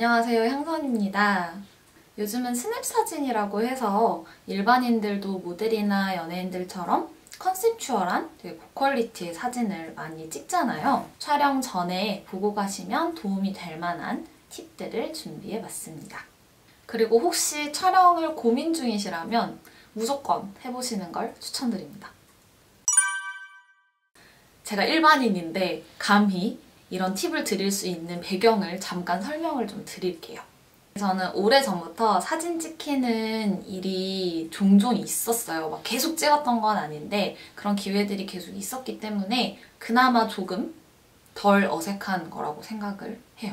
안녕하세요, 향선입니다. 요즘은 스냅 사진이라고 해서 일반인들도 모델이나 연예인들처럼 컨셉추얼한 되게 고퀄리티의 사진을 많이 찍잖아요. 촬영 전에 보고 가시면 도움이 될 만한 팁들을 준비해봤습니다. 그리고 혹시 촬영을 고민 중이시라면 무조건 해보시는 걸 추천드립니다. 제가 일반인인데 감히 이런 팁을 드릴 수 있는 배경을 잠깐 설명을 좀 드릴게요. 저는 오래전부터 사진 찍히는 일이 종종 있었어요. 막 계속 찍었던 건 아닌데 그런 기회들이 계속 있었기 때문에 그나마 조금 덜 어색한 거라고 생각을 해요.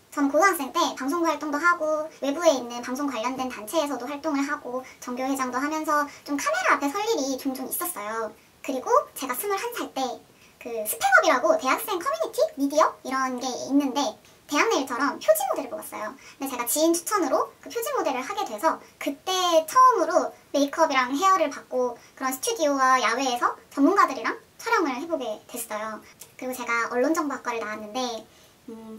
저는 고등학생 때 방송부 활동도 하고 외부에 있는 방송 관련된 단체에서도 활동을 하고 전교회장도 하면서 좀 카메라 앞에 설 일이 종종 있었어요. 그리고 제가 21살 때 그 스펙업이라고 대학생 커뮤니티? 미디어? 이런 게 있는데 대학내일처럼 표지 모델을 뽑았어요. 근데 제가 지인 추천으로 그 표지 모델을 하게 돼서 그때 처음으로 메이크업이랑 헤어를 받고 그런 스튜디오와 야외에서 전문가들이랑 촬영을 해보게 됐어요. 그리고 제가 언론정보학과를 나왔는데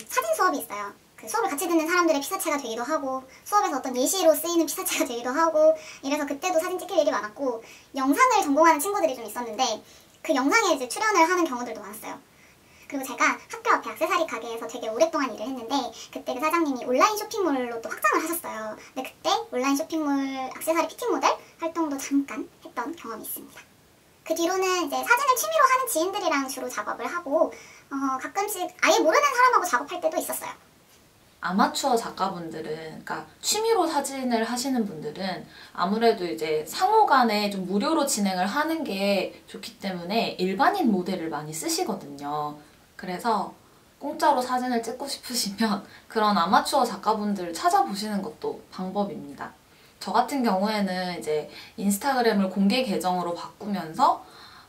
사진 수업이 있어요. 그 수업을 같이 듣는 사람들의 피사체가 되기도 하고 수업에서 어떤 예시로 쓰이는 피사체가 되기도 하고 이래서 그때도 사진 찍힐 일이 많았고 영상을 전공하는 친구들이 좀 있었는데 그 영상에 이제 출연을 하는 경우들도 많았어요. 그리고 제가 학교 앞에 액세서리 가게에서 되게 오랫동안 일을 했는데 그때 그 사장님이 온라인 쇼핑몰로 또 확장을 하셨어요. 근데 그때 온라인 쇼핑몰 액세서리 피팅 모델 활동도 잠깐 했던 경험이 있습니다. 그 뒤로는 이제 사진을 취미로 하는 지인들이랑 주로 작업을 하고 가끔씩 아예 모르는 사람하고 작업할 때도 있었어요. 아마추어 작가분들은, 그러니까 취미로 사진을 하시는 분들은 아무래도 이제 상호 간에 좀 무료로 진행을 하는 게 좋기 때문에 일반인 모델을 많이 쓰시거든요. 그래서 공짜로 사진을 찍고 싶으시면 그런 아마추어 작가분들을 찾아보시는 것도 방법입니다. 저 같은 경우에는 이제 인스타그램을 공개 계정으로 바꾸면서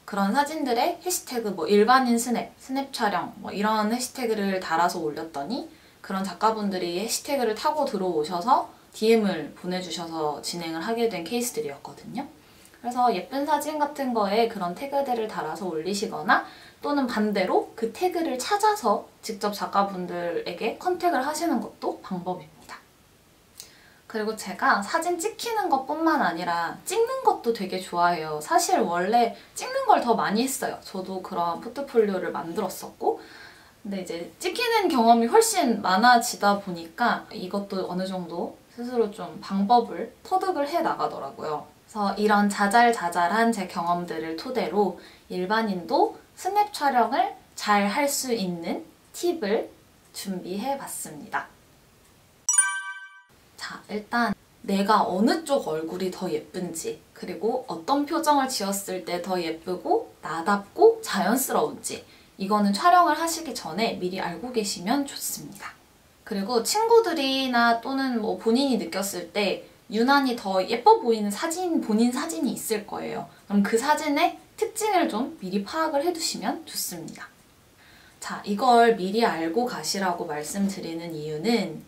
그런 사진들의 해시태그 뭐 일반인 스냅 촬영 뭐 이런 해시태그를 달아서 올렸더니 그런 작가분들이 해시태그를 타고 들어오셔서 DM을 보내주셔서 진행을 하게 된 케이스들이었거든요. 그래서 예쁜 사진 같은 거에 그런 태그들을 달아서 올리시거나 또는 반대로 그 태그를 찾아서 직접 작가분들에게 컨택을 하시는 것도 방법입니다. 그리고 제가 사진 찍히는 것뿐만 아니라 찍는 것도 되게 좋아해요. 사실 원래 찍는 걸 더 많이 했어요. 저도 그런 포트폴리오를 만들었었고 근데 이제 찍히는 경험이 훨씬 많아지다 보니까 이것도 어느 정도 스스로 좀 방법을 터득을 해 나가더라고요. 그래서 이런 자잘자잘한 제 경험들을 토대로 일반인도 스냅 촬영을 잘 할 수 있는 팁을 준비해 봤습니다. 자, 일단 내가 어느 쪽 얼굴이 더 예쁜지 그리고 어떤 표정을 지었을 때 더 예쁘고 나답고 자연스러운지 이거는 촬영을 하시기 전에 미리 알고 계시면 좋습니다. 그리고 친구들이나 또는 뭐 본인이 느꼈을 때 유난히 더 예뻐 보이는 본인 사진이 있을 거예요. 그럼 그 사진의 특징을 좀 미리 파악을 해두시면 좋습니다. 자, 이걸 미리 알고 가시라고 말씀드리는 이유는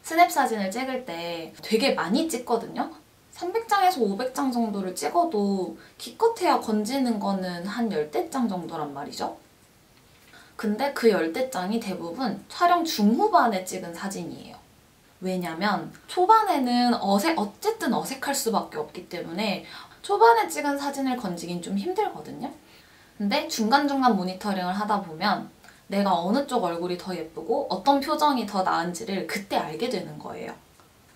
스냅 사진을 찍을 때 되게 많이 찍거든요. 300장에서 500장 정도를 찍어도 기껏해야 건지는 거는 한 10대장 정도란 말이죠. 근데 그 10대장이 대부분 촬영 중후반에 찍은 사진이에요. 왜냐면 초반에는 어쨌든 어색할 수밖에 없기 때문에 초반에 찍은 사진을 건지긴 좀 힘들거든요. 근데 중간중간 모니터링을 하다 보면 내가 어느 쪽 얼굴이 더 예쁘고 어떤 표정이 더 나은지를 그때 알게 되는 거예요.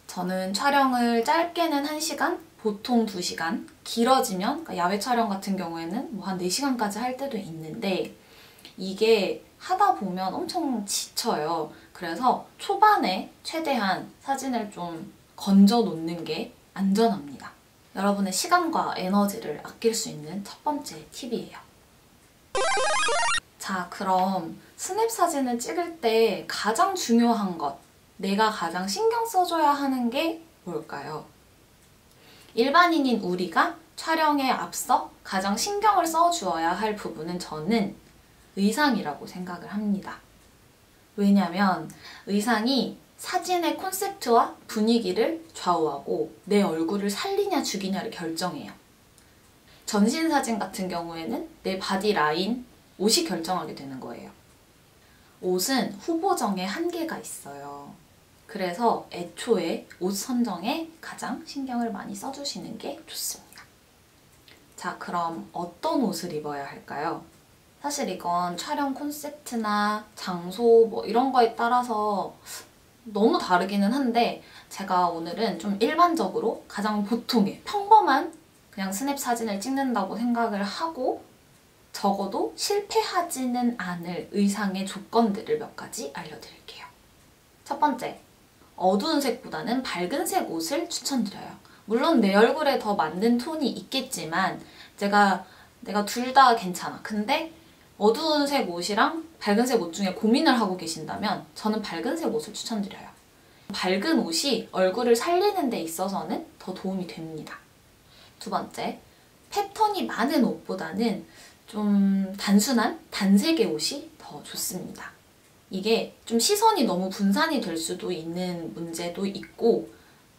저는 촬영을 짧게는 1시간, 보통 2시간, 길어지면 그러니까 야외 촬영 같은 경우에는 뭐 한 4시간까지 할 때도 있는데 이게 하다 보면 엄청 지쳐요. 그래서 초반에 최대한 사진을 좀 건져 놓는 게 안전합니다. 여러분의 시간과 에너지를 아낄 수 있는 첫 번째 팁이에요. 자, 그럼 스냅 사진을 찍을 때 가장 중요한 것, 내가 가장 신경 써줘야 하는 게 뭘까요? 일반인인 우리가 촬영에 앞서 가장 신경을 써주어야 할 부분은 저는 의상이라고 생각을 합니다. 왜냐면 의상이 사진의 콘셉트와 분위기를 좌우하고 내 얼굴을 살리냐 죽이냐를 결정해요. 전신 사진 같은 경우에는 내 바디 라인, 옷이 결정하게 되는 거예요. 옷은 후보정에 한계가 있어요. 그래서 애초에 옷 선정에 가장 신경을 많이 써주시는 게 좋습니다. 자, 그럼 어떤 옷을 입어야 할까요? 사실 이건 촬영 콘셉트나 장소 뭐 이런 거에 따라서 너무 다르기는 한데 제가 오늘은 좀 일반적으로 가장 보통의 평범한 그냥 스냅 사진을 찍는다고 생각을 하고 적어도 실패하지는 않을 의상의 조건들을 몇 가지 알려드릴게요. 첫 번째, 어두운 색보다는 밝은 색 옷을 추천드려요. 물론 내 얼굴에 더 맞는 톤이 있겠지만 내가 둘 다 괜찮아. 근데 어두운 색 옷이랑 밝은 색 옷 중에 고민을 하고 계신다면 저는 밝은 색 옷을 추천드려요. 밝은 옷이 얼굴을 살리는 데 있어서는 더 도움이 됩니다. 두 번째, 패턴이 많은 옷보다는 좀 단순한 단색의 옷이 더 좋습니다. 이게 좀 시선이 너무 분산이 될 수도 있는 문제도 있고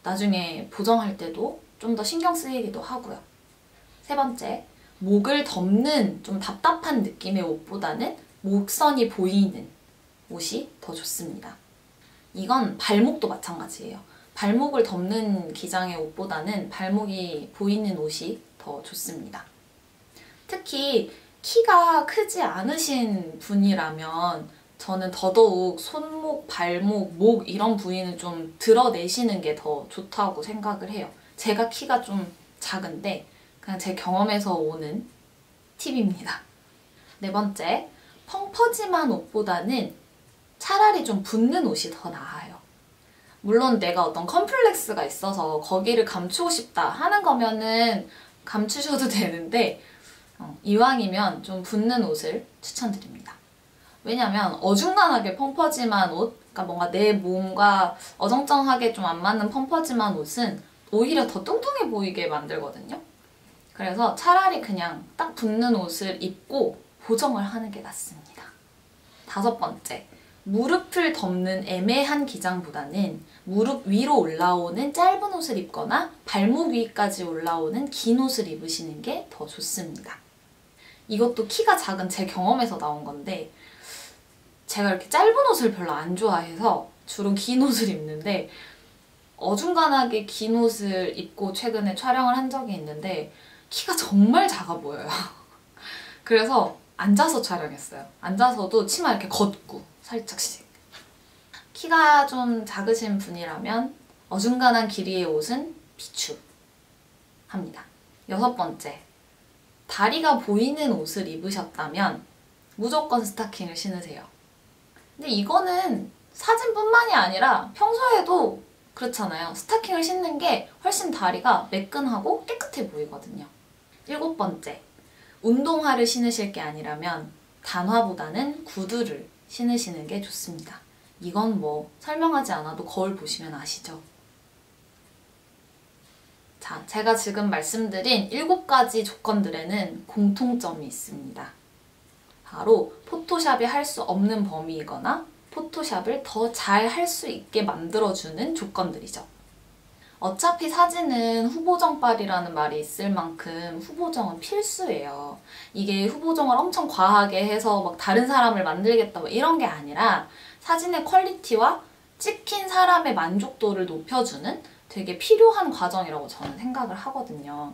나중에 보정할 때도 좀 더 신경 쓰이기도 하고요. 세 번째, 목을 덮는 좀 답답한 느낌의 옷보다는 목선이 보이는 옷이 더 좋습니다. 이건 발목도 마찬가지예요. 발목을 덮는 기장의 옷보다는 발목이 보이는 옷이 더 좋습니다. 특히 키가 크지 않으신 분이라면 저는 더더욱 손목, 발목, 목 이런 부위는 좀 드러내시는 게 더 좋다고 생각을 해요. 제가 키가 좀 작은데 그냥 제 경험에서 오는 팁입니다. 네 번째, 펑퍼짐한 옷보다는 차라리 좀 붙는 옷이 더 나아요. 물론 내가 어떤 컴플렉스가 있어서 거기를 감추고 싶다 하는 거면은 감추셔도 되는데 이왕이면 좀 붙는 옷을 추천드립니다. 왜냐면 어중간하게 펑퍼짐한 옷, 그러니까 뭔가 내 몸과 어정쩡하게 좀 안 맞는 펑퍼짐한 옷은 오히려 더 뚱뚱해 보이게 만들거든요. 그래서 차라리 그냥 딱 붙는 옷을 입고 보정을 하는 게 낫습니다. 다섯 번째, 무릎을 덮는 애매한 기장보다는 무릎 위로 올라오는 짧은 옷을 입거나 발목 위까지 올라오는 긴 옷을 입으시는 게 더 좋습니다. 이것도 키가 작은 제 경험에서 나온 건데 제가 이렇게 짧은 옷을 별로 안 좋아해서 주로 긴 옷을 입는데 어중간하게 긴 옷을 입고 최근에 촬영을 한 적이 있는데 키가 정말 작아 보여요. 그래서 앉아서 촬영했어요. 앉아서도 치마 이렇게 걷고 살짝씩. 키가 좀 작으신 분이라면 어중간한 길이의 옷은 비추합니다. 여섯 번째, 다리가 보이는 옷을 입으셨다면 무조건 스타킹을 신으세요. 근데 이거는 사진뿐만이 아니라 평소에도 그렇잖아요. 스타킹을 신는 게 훨씬 다리가 매끈하고 깨끗해 보이거든요. 일곱 번째, 운동화를 신으실 게 아니라면 단화보다는 구두를 신으시는 게 좋습니다. 이건 뭐 설명하지 않아도 거울 보시면 아시죠? 자, 제가 지금 말씀드린 7가지 조건들에는 공통점이 있습니다. 바로 포토샵이 할 수 없는 범위이거나 포토샵을 더 잘 할 수 있게 만들어주는 조건들이죠. 어차피 사진은 후보정빨이라는 말이 있을 만큼 후보정은 필수예요. 이게 후보정을 엄청 과하게 해서 막 다른 사람을 만들겠다 뭐 이런 게 아니라 사진의 퀄리티와 찍힌 사람의 만족도를 높여주는 되게 필요한 과정이라고 저는 생각을 하거든요.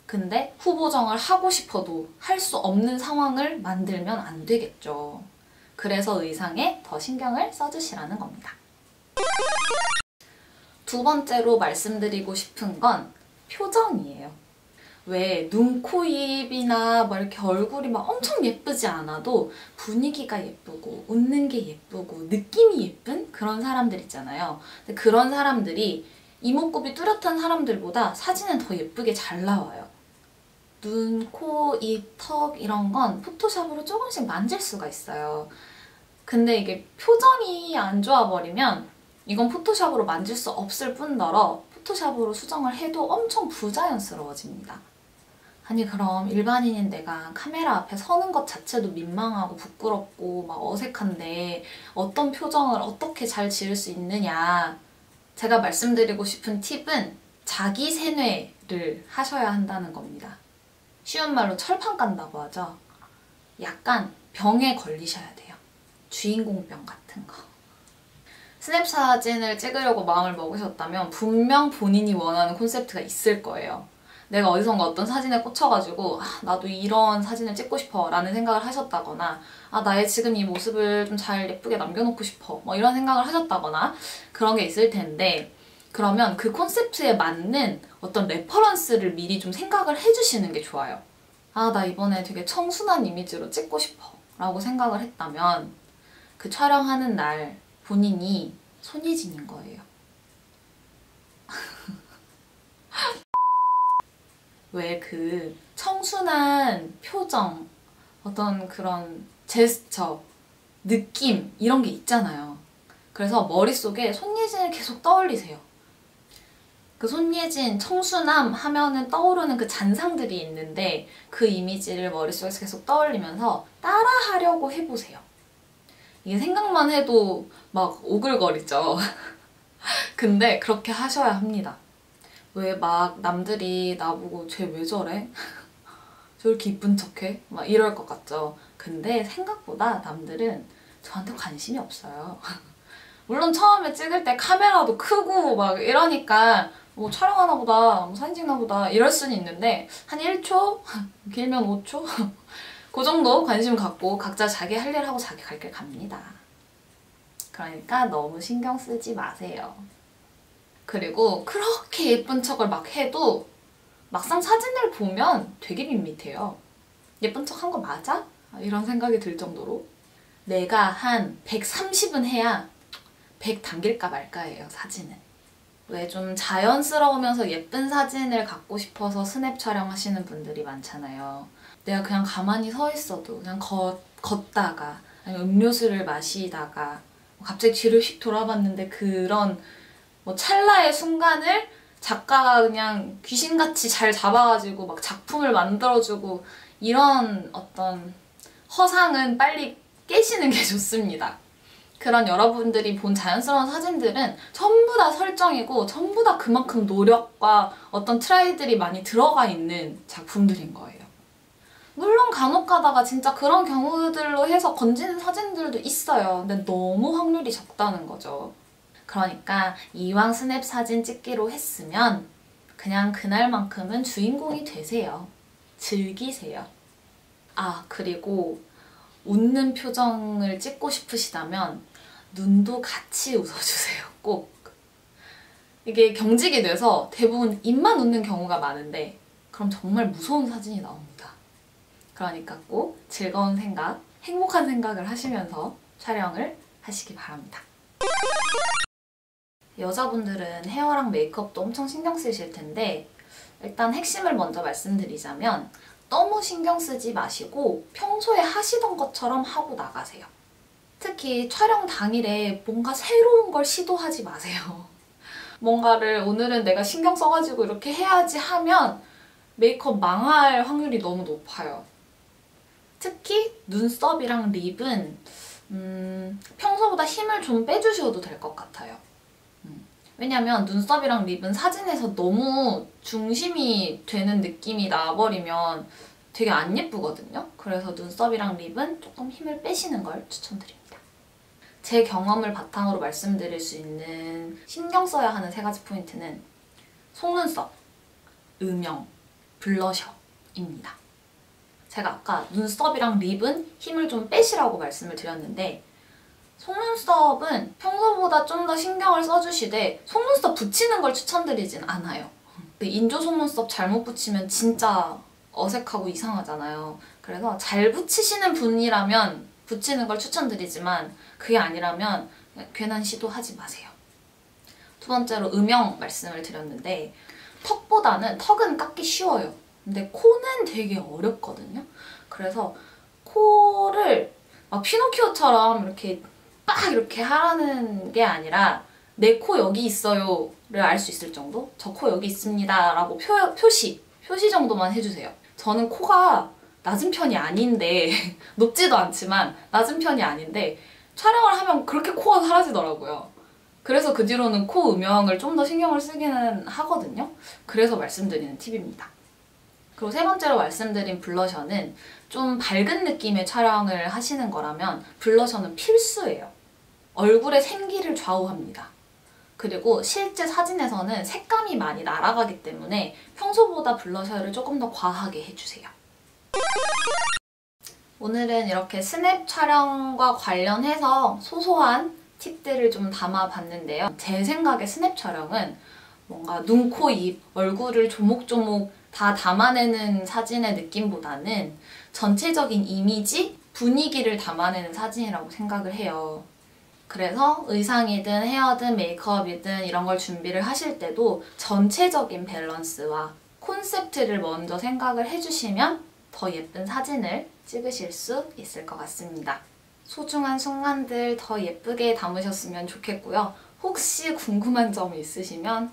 근데 후보정을 하고 싶어도 할 수 없는 상황을 만들면 안 되겠죠. 그래서 의상에 더 신경을 써주시라는 겁니다. 두 번째로 말씀드리고 싶은 건 표정이에요. 왜 눈, 코, 입이나 뭐 이렇게 얼굴이 막 엄청 예쁘지 않아도 분위기가 예쁘고 웃는 게 예쁘고 느낌이 예쁜 그런 사람들 있잖아요. 근데 그런 사람들이 이목구비 뚜렷한 사람들보다 사진은 더 예쁘게 잘 나와요. 눈, 코, 입, 턱 이런 건 포토샵으로 조금씩 만질 수가 있어요. 근데 이게 표정이 안 좋아버리면 이건 포토샵으로 만질 수 없을 뿐더러 포토샵으로 수정을 해도 엄청 부자연스러워집니다. 아니 그럼 일반인인 내가 카메라 앞에 서는 것 자체도 민망하고 부끄럽고 막 어색한데 어떤 표정을 어떻게 잘 지을 수 있느냐. 제가 말씀드리고 싶은 팁은 자기 세뇌를 하셔야 한다는 겁니다. 쉬운 말로 철판 깐다고 하죠. 약간 병에 걸리셔야 돼요. 주인공병 같은 거. 스냅 사진을 찍으려고 마음을 먹으셨다면 분명 본인이 원하는 콘셉트가 있을 거예요. 내가 어디선가 어떤 사진에 꽂혀가지고 나도 이런 사진을 찍고 싶어 라는 생각을 하셨다거나 나의 지금 이 모습을 좀 잘 예쁘게 남겨놓고 싶어 뭐 이런 생각을 하셨다거나 그런 게 있을 텐데, 그러면 그 콘셉트에 맞는 어떤 레퍼런스를 미리 좀 생각을 해주시는 게 좋아요. 나 이번에 되게 청순한 이미지로 찍고 싶어 라고 생각을 했다면 그 촬영하는 날 본인이 손예진인 거예요. 왜 그 청순한 표정, 어떤 그런 제스처, 느낌 이런 게 있잖아요. 그래서 머릿속에 손예진을 계속 떠올리세요. 그 손예진, 청순함 하면은 떠오르는 그 잔상들이 있는데 그 이미지를 머릿속에서 계속 떠올리면서 따라하려고 해보세요. 이게 생각만 해도 막 오글거리죠. 근데 그렇게 하셔야 합니다. 왜 막 남들이 나보고 쟤 왜 저래? 저렇게 이쁜 척해? 막 이럴 것 같죠. 근데 생각보다 남들은 저한테 관심이 없어요. 물론 처음에 찍을 때 카메라도 크고 막 이러니까 뭐 촬영하나 보다, 뭐 사진 찍나 보다 이럴 수는 있는데 한 1초? 길면 5초? 그 정도 관심 갖고 각자 자기 할 일 하고 자기 갈 길 갑니다. 그러니까 너무 신경 쓰지 마세요. 그리고 그렇게 예쁜 척을 막 해도 막상 사진을 보면 되게 밋밋해요. 예쁜 척 한 거 맞아? 이런 생각이 들 정도로 내가 한 130은 해야 100 담길까 말까예요, 사진은. 왜 좀 자연스러우면서 예쁜 사진을 갖고 싶어서 스냅 촬영하시는 분들이 많잖아요. 내가 그냥 가만히 서 있어도 그냥 걷다가 아니면 음료수를 마시다가 갑자기 뒤를 휙 돌아봤는데 그런 뭐 찰나의 순간을 작가가 그냥 귀신같이 잘 잡아가지고 막 작품을 만들어주고 이런 어떤 허상은 빨리 깨시는 게 좋습니다. 그런 여러분들이 본 자연스러운 사진들은 전부 다 설정이고 전부 다 그만큼 노력과 어떤 트라이들이 많이 들어가 있는 작품들인 거예요. 물론 간혹 가다가 진짜 그런 경우들로 해서 건지는 사진들도 있어요. 근데 너무 확률이 적다는 거죠. 그러니까 이왕 스냅 사진 찍기로 했으면 그냥 그날만큼은 주인공이 되세요. 즐기세요. 그리고 웃는 표정을 찍고 싶으시다면 눈도 같이 웃어주세요. 꼭. 이게 경직이 돼서 대부분 입만 웃는 경우가 많은데 그럼 정말 무서운 사진이 나옵니다. 그러니까 꼭 즐거운 생각, 행복한 생각을 하시면서 촬영을 하시기 바랍니다. 여자분들은 헤어랑 메이크업도 엄청 신경 쓰실 텐데 일단 핵심을 먼저 말씀드리자면 너무 신경 쓰지 마시고 평소에 하시던 것처럼 하고 나가세요. 특히 촬영 당일에 뭔가 새로운 걸 시도하지 마세요. 뭔가를 오늘은 내가 신경 써가지고 이렇게 해야지 하면 메이크업 망할 확률이 너무 높아요. 특히 눈썹이랑 립은 평소보다 힘을 좀 빼주셔도 될 것 같아요. 왜냐면 눈썹이랑 립은 사진에서 너무 중심이 되는 느낌이 나버리면 되게 안 예쁘거든요. 그래서 눈썹이랑 립은 조금 힘을 빼시는 걸 추천드립니다. 제 경험을 바탕으로 말씀드릴 수 있는 신경 써야 하는 3가지 포인트는 속눈썹, 음영, 블러셔입니다. 제가 아까 눈썹이랑 립은 힘을 좀 빼시라고 말씀을 드렸는데 속눈썹은 평소보다 좀 더 신경을 써주시되 속눈썹 붙이는 걸 추천드리진 않아요. 인조 속눈썹 잘못 붙이면 진짜 어색하고 이상하잖아요. 그래서 잘 붙이시는 분이라면 붙이는 걸 추천드리지만 그게 아니라면 괜한 시도하지 마세요. 두 번째로 음영 말씀을 드렸는데 턱은 깎기 쉬워요. 근데 코는 되게 어렵거든요. 그래서 코를 막 피노키오처럼 이렇게 빡 이렇게 하라는 게 아니라 내 코 여기 있어요를 알 수 있을 정도? 저 코 여기 있습니다 라고 표시 정도만 해주세요. 저는 코가 낮은 편이 아닌데 높지도 않지만 낮은 편이 아닌데 촬영을 하면 그렇게 코가 사라지더라고요. 그래서 그 뒤로는 코 음영을 좀 더 신경을 쓰기는 하거든요. 그래서 말씀드리는 팁입니다. 그리고 3번째로 말씀드린 블러셔는 좀 밝은 느낌의 촬영을 하시는 거라면 블러셔는 필수예요. 얼굴의 생기를 좌우합니다. 그리고 실제 사진에서는 색감이 많이 날아가기 때문에 평소보다 블러셔를 조금 더 과하게 해주세요. 오늘은 이렇게 스냅 촬영과 관련해서 소소한 팁들을 좀 담아봤는데요. 제 생각에 스냅 촬영은 뭔가 눈, 코, 입, 얼굴을 조목조목 다 담아내는 사진의 느낌보다는 전체적인 이미지, 분위기를 담아내는 사진이라고 생각을 해요. 그래서 의상이든 헤어든 메이크업이든 이런 걸 준비를 하실 때도 전체적인 밸런스와 콘셉트를 먼저 생각을 해주시면 더 예쁜 사진을 찍으실 수 있을 것 같습니다. 소중한 순간들 더 예쁘게 담으셨으면 좋겠고요. 혹시 궁금한 점 있으시면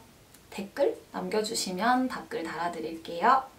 댓글 남겨주시면 답글 달아드릴게요.